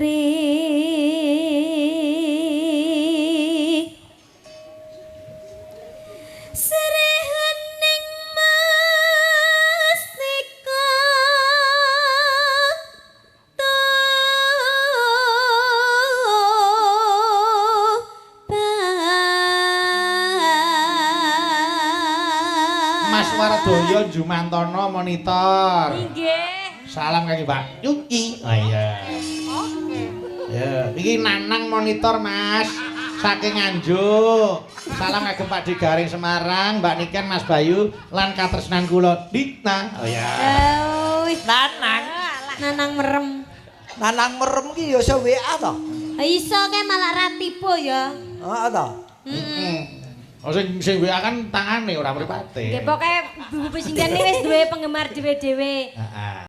Srehening mestika Mas Wardoyo Jumantono monitor. Nggih. Salam kangge Mbak Yuki. Oh iya. Oke. Ya, iki Nanang monitor, Mas. Saking Nganjuk. Salam kagem Pak Digaring Semarang, Mbak Niken, Mas Bayu, lan katresnan kula Dita. Oh ya. Nanang. Nanang merem. Nanang merem ki ya iso WA to. Iso kae malah ra tiba ya. Heeh to. Heeh. Oh sing WA kan tangane ora mripate. Nggih pokoke Bu Pesinggan wis duwe penggemar dhewe-dhewe. Heeh.